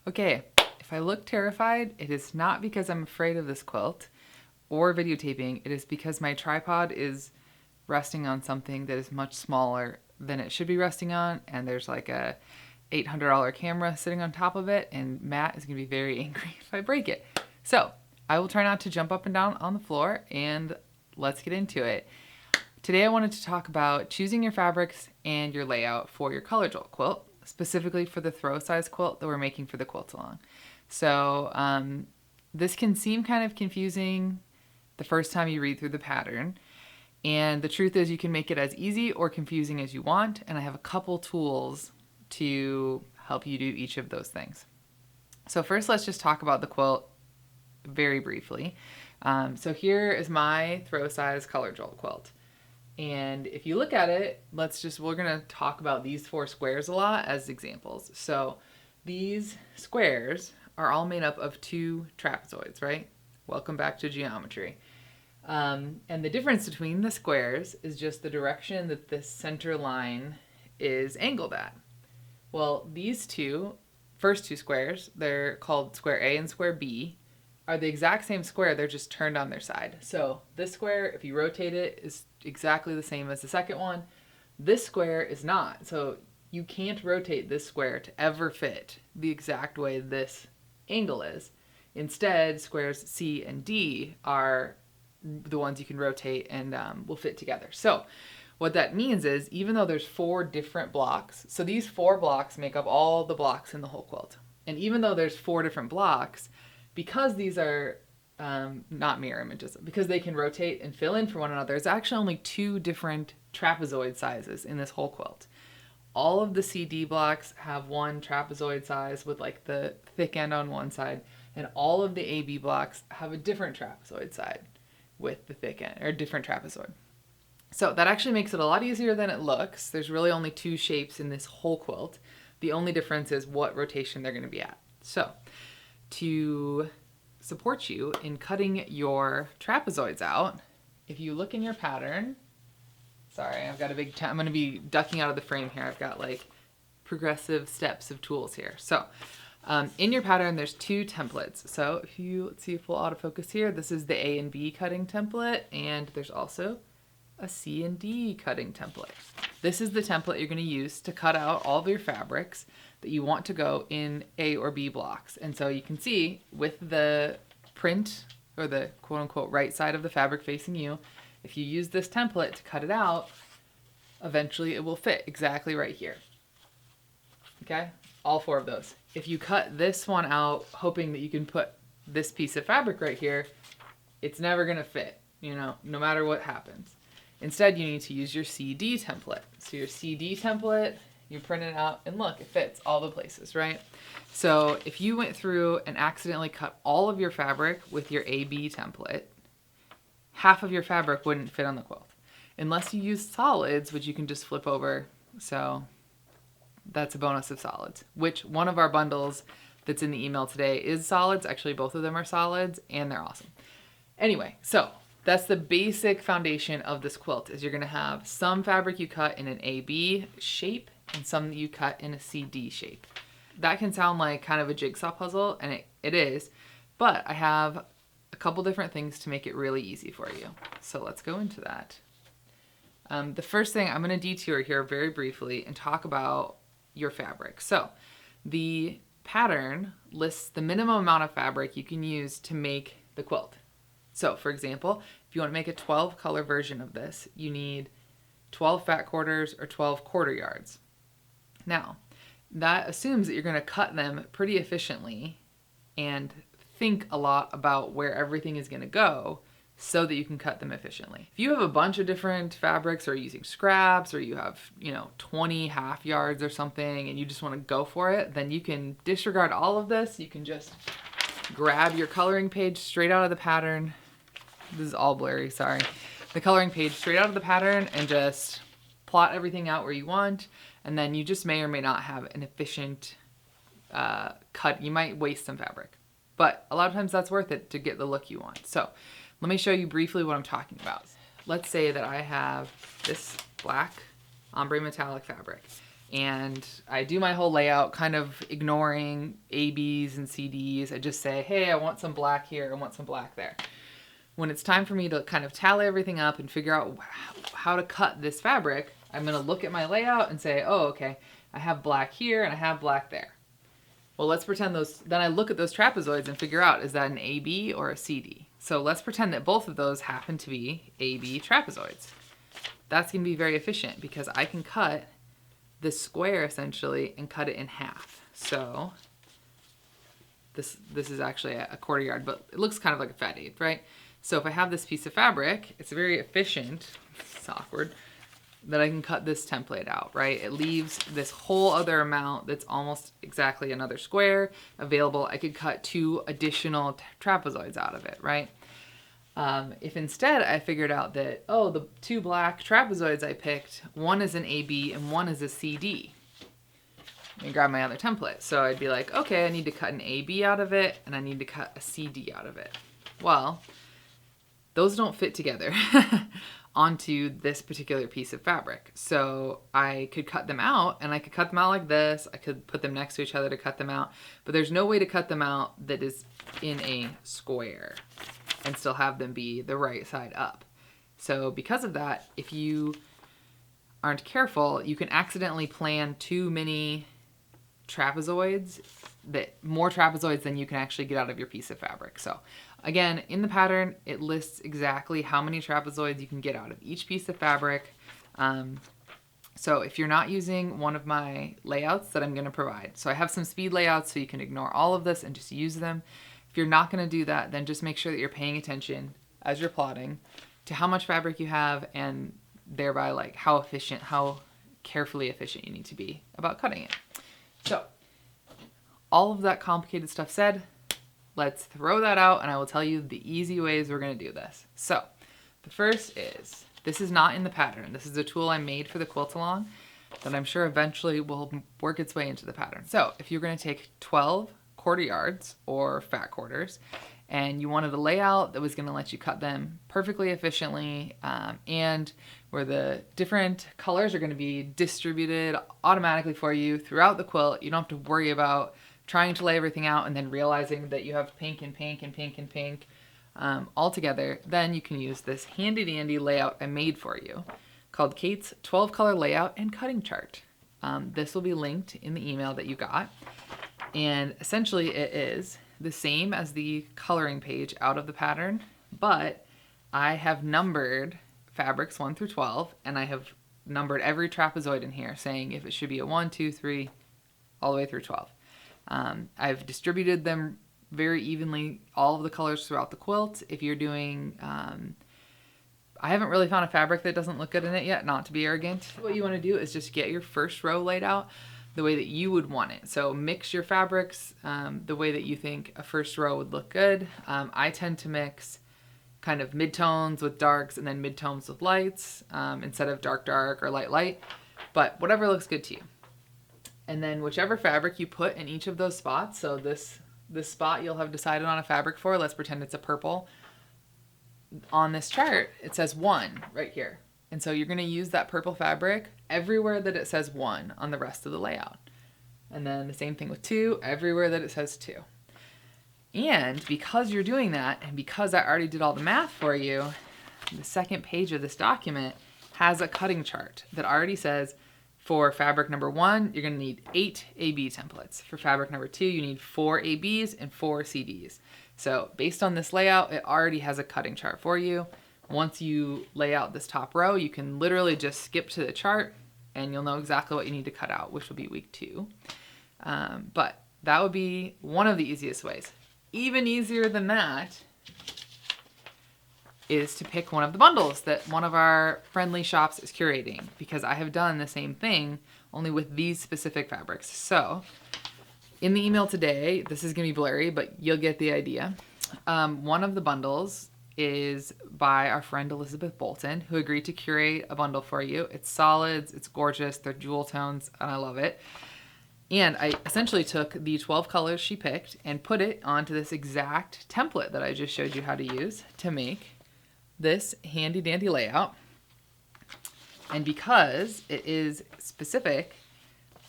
Okay, if I look terrified, it is not because I'm afraid of this quilt or videotaping. It is because my tripod is resting on something that is much smaller than it should be resting on, and there's like a $800 camera sitting on top of it, and Matt is gonna be very angry if I break it. So I will try not to jump up and down on the floor, and let's get into it. Today I wanted to talk about choosing your fabrics and your layout for your Color Jolt quilt, specifically for the throw size quilt that we're making for the quilt along. So this can seem kind of confusing the first time you read through the pattern. And the truth is you can make it as easy or confusing as you want. And I have a couple tools to help you do each of those things. So first, let's just talk about the quilt very briefly. So here is my throw size Color Jolt quilt. And if you look at it, we're gonna talk about these 4 squares a lot as examples. So these squares are all made up of 2 trapezoids, right? Welcome back to geometry. And the difference between the squares is just the direction that this center line is angled at. Well, these first two squares, they're called square A and square B, are the exact same square, they're just turned on their side. So this square, if you rotate it, is exactly the same as the second one. This square is not. So you can't rotate this square to ever fit the exact way this angle is. Instead, squares C and D are the ones you can rotate and will fit together. So what that means is, even though there's 4 different blocks, so these 4 blocks make up all the blocks in the whole quilt. And even though there's 4 different blocks, because these are not mirror images, because they can rotate and fill in for one another, there's actually only 2 different trapezoid sizes in this whole quilt. All of the CD blocks have one trapezoid size with like the thick end on one side, and all of the AB blocks have a different trapezoid side with the thick end, or different trapezoid. So that actually makes it a lot easier than it looks. There's really only 2 shapes in this whole quilt. The only difference is what rotation they're gonna be at. So to support you in cutting your trapezoids out, if you look in your pattern, sorry, I've got I'm gonna be ducking out of the frame here. I've got like progressive steps of tools here. So in your pattern, there's 2 templates. So let's see if we'll autofocus here. This is the A and B cutting template, and there's also a C and D cutting template. This is the template you're gonna use to cut out all of your fabrics that you want to go in A or B blocks. And so you can see with the print, or the quote unquote right side of the fabric facing you, if you use this template to cut it out, eventually it will fit exactly right here. Okay, all 4 of those. If you cut this one out hoping that you can put this piece of fabric right here, it's never gonna fit, no matter what happens. Instead, you need to use your CD template. So your CD template, you print it out, and look, it fits all the places, right? So if you went through and accidentally cut all of your fabric with your AB template, half of your fabric wouldn't fit on the quilt. Unless you use solids, which you can just flip over. So that's a bonus of solids, which one of our bundles that's in the email today is solids. Actually, both of them are solids, and they're awesome. Anyway, so that's the basic foundation of this quilt, is you're gonna have some fabric you cut in an AB shape and some that you cut in a CD shape. That can sound like kind of a jigsaw puzzle, and it is, but I have a couple different things to make it really easy for you. So let's go into that. The first thing, I'm gonna detour here very briefly and talk about your fabric. So the pattern lists the minimum amount of fabric you can use to make the quilt. So for example, if you want to make a 12 color version of this, you need 12 fat quarters or 12 quarter yards. Now, that assumes that you're going to cut them pretty efficiently and think a lot about where everything is going to go so that you can cut them efficiently. If you have a bunch of different fabrics, or using scraps, or you have, 20 half yards or something, and you just want to go for it, then you can disregard all of this. You can just grab your coloring page straight out of the pattern. This is all blurry, sorry. The coloring page straight out of the pattern and just plot everything out where you want. And then you just may or may not have an efficient cut. You might waste some fabric, but a lot of times that's worth it to get the look you want. So let me show you briefly what I'm talking about. Let's say that I have this black ombre metallic fabric, and I do my whole layout kind of ignoring A, B's, and C, D's. I just say, hey, I want some black here, I want some black there. When it's time for me to kind of tally everything up and figure out how to cut this fabric, I'm going to look at my layout and say, oh, okay, I have black here and I have black there. Well, let's pretend then I look at those trapezoids and figure out, is that an AB or a CD? So let's pretend that both of those happen to be AB trapezoids. That's going to be very efficient because I can cut this square essentially and cut it in half. So this is actually a 1/4 yard, but it looks kind of like a fat eighth, right? So if I have this piece of fabric, it's very efficient, it's awkward, that I can cut this template out, right? It leaves this whole other amount that's almost exactly another square available. I could cut 2 additional trapezoids out of it, right? If instead I figured out that, oh, the 2 black trapezoids I picked, one is an AB and one is a CD. Let me grab my other template. So I'd be like, okay, I need to cut an AB out of it and I need to cut a CD out of it. Well, those don't fit together onto this particular piece of fabric. So I could cut them out, and I could cut them out like this. I could put them next to each other to cut them out, but there's no way to cut them out that is in a square and still have them be the right side up. So because of that, if you aren't careful, you can accidentally plan too many trapezoids, more trapezoids than you can actually get out of your piece of fabric. So again, in the pattern, it lists exactly how many trapezoids you can get out of each piece of fabric. So if you're not using one of my layouts that I'm going to provide, so I have some speed layouts so you can ignore all of this and just use them. If you're not going to do that, then just make sure that you're paying attention as you're plotting to how much fabric you have, and thereby like how carefully efficient you need to be about cutting it. So all of that complicated stuff said, let's throw that out and I will tell you the easy ways we're going to do this. So the first is, this is not in the pattern. This is a tool I made for the quilt along that I'm sure eventually will work its way into the pattern. So if you're going to take 12 1/4 yards or fat quarters and you wanted a layout that was going to let you cut them perfectly efficiently, and where the different colors are going to be distributed automatically for you throughout the quilt, you don't have to worry about trying to lay everything out and then realizing that you have pink and pink and pink and pink all together, then you can use this handy dandy layout I made for you called Kate's 12 color layout and cutting chart. This will be linked in the email that you got. And essentially it is the same as the coloring page out of the pattern, but I have numbered fabrics 1 through 12, and I have numbered every trapezoid in here, saying if it should be a 1, 2, 3, all the way through 12. I've distributed them very evenly, all of the colors throughout the quilt. If you're doing, I haven't really found a fabric that doesn't look good in it yet, not to be arrogant. What you want to do is just get your first row laid out the way that you would want it. So mix your fabrics the way that you think a first row would look good. I tend to mix kind of midtones with darks and then midtones with lights instead of dark or light, but whatever looks good to you. And then whichever fabric you put in each of those spots, so this spot you'll have decided on a fabric for, let's pretend it's a purple. On this chart, it says 1 right here. And so you're going to use that purple fabric everywhere that it says 1 on the rest of the layout. And then the same thing with 2, everywhere that it says 2. And because you're doing that, and because I already did all the math for you, the second page of this document has a cutting chart that already says, for fabric number 1, you're going to need 8 AB templates. For fabric number 2, you need 4 ABs and 4 CDs. So based on this layout, it already has a cutting chart for you. Once you lay out this top row, you can literally just skip to the chart and you'll know exactly what you need to cut out, which will be week 2. But that would be one of the easiest ways. Even easier than that is to pick one of the bundles that one of our friendly shops is curating, because I have done the same thing, only with these specific fabrics. So in the email today, this is going to be blurry, but you'll get the idea. One of the bundles is by our friend Elizabeth Bolton, who agreed to curate a bundle for you. It's solids, it's gorgeous, they're jewel tones, and I love it. And I essentially took the 12 colors she picked and put it onto this exact template that I just showed you how to use to make this handy dandy layout. And because it is specific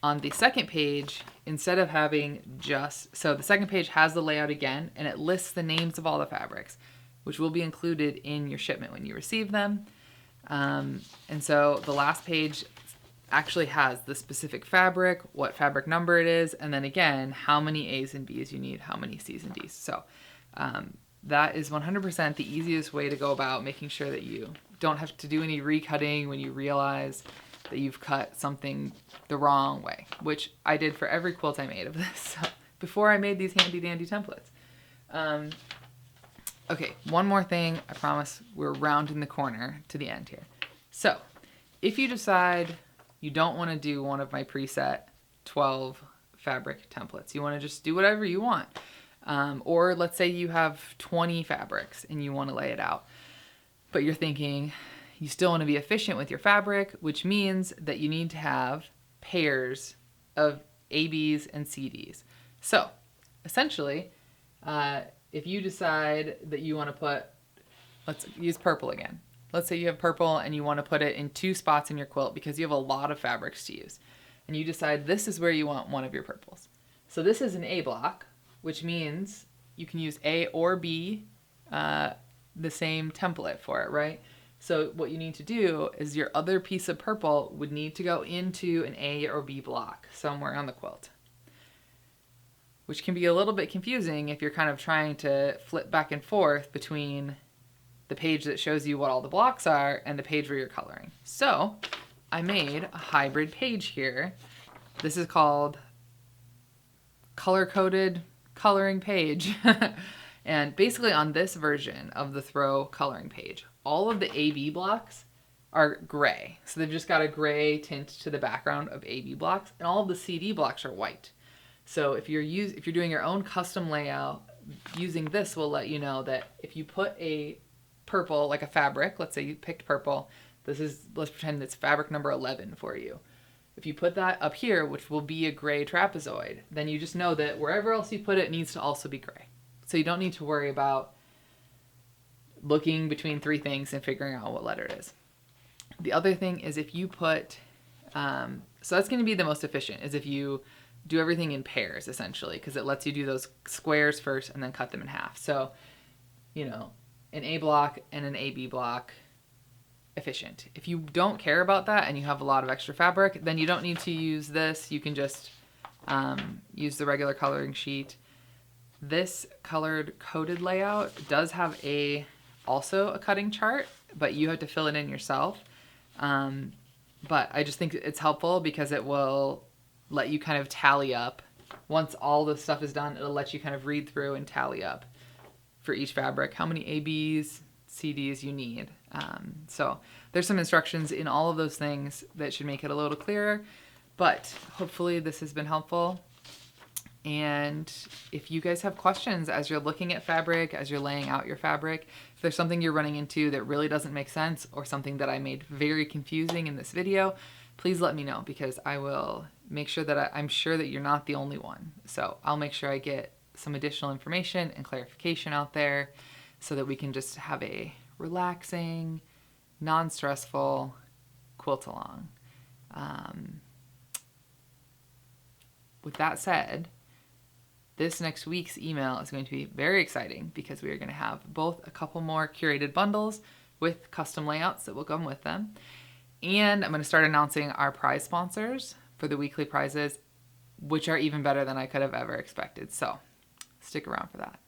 On the second page, instead of having so the second page has the layout again, and it lists the names of all the fabrics, which will be included in your shipment when you receive them. And so the last page actually has the specific fabric, what fabric number it is, and then again, how many A's and B's you need, how many C's and D's. So that is 100% the easiest way to go about making sure that you don't have to do any recutting when you realize that you've cut something the wrong way, which I did for every quilt I made of this, so before I made these handy dandy templates. Okay, one more thing. I promise we're rounding the corner to the end here. So if you decide you don't want to do one of my preset 12 fabric templates, you want to just do whatever you want. Or let's say you have 20 fabrics and you want to lay it out, but you're thinking you still want to be efficient with your fabric, which means that you need to have pairs of ABs and CDs. So essentially, if you decide that you want to put, let's use purple again. Let's say you have purple and you want to put it in 2 spots in your quilt because you have a lot of fabrics to use. And you decide this is where you want one of your purples. So this is an A block, which means you can use A or B, the same template for it, right? So what you need to do is your other piece of purple would need to go into an A or B block somewhere on the quilt, which can be a little bit confusing if you're kind of trying to flip back and forth between the page that shows you what all the blocks are and the page where you're coloring. So I made a hybrid page here. This is called color-coded coloring page. And basically on this version of the throw coloring page, all of the AB blocks are gray. So they've just got a gray tint to the background of AB blocks, and all of the CD blocks are white. So if you're doing your own custom layout, using this will let you know that if you put a purple, like a fabric, let's say you picked purple, let's pretend it's fabric number 11 for you. If you put that up here, which will be a gray trapezoid, then you just know that wherever else you put it needs to also be gray. So you don't need to worry about looking between 3 things and figuring out what letter it is. The other thing is if you put, so that's going to be the most efficient, is if you do everything in pairs, essentially, because it lets you do those squares first and then cut them in half. So, you know, an A block and an AB block, efficient. If you don't care about that and you have a lot of extra fabric, then you don't need to use this. You can just use the regular coloring sheet. This colored coded layout does have also a cutting chart, but you have to fill it in yourself. But I just think it's helpful because it will let you kind of tally up. Once all the stuff is done, it'll let you kind of read through and tally up for each fabric how many ABs, CDs you need. So there's some instructions in all of those things that should make it a little clearer, but hopefully this has been helpful. And if you guys have questions as you're looking at fabric, as you're laying out your fabric, if there's something you're running into that really doesn't make sense or something that I made very confusing in this video, please let me know, because I will make sure that I'm sure that you're not the only one. So I'll make sure I get some additional information and clarification out there so that we can just have a relaxing, non-stressful quilt along. With that said, this next week's email is going to be very exciting because we are going to have both a couple more curated bundles with custom layouts that will come with them. And I'm going to start announcing our prize sponsors for the weekly prizes, which are even better than I could have ever expected. So stick around for that.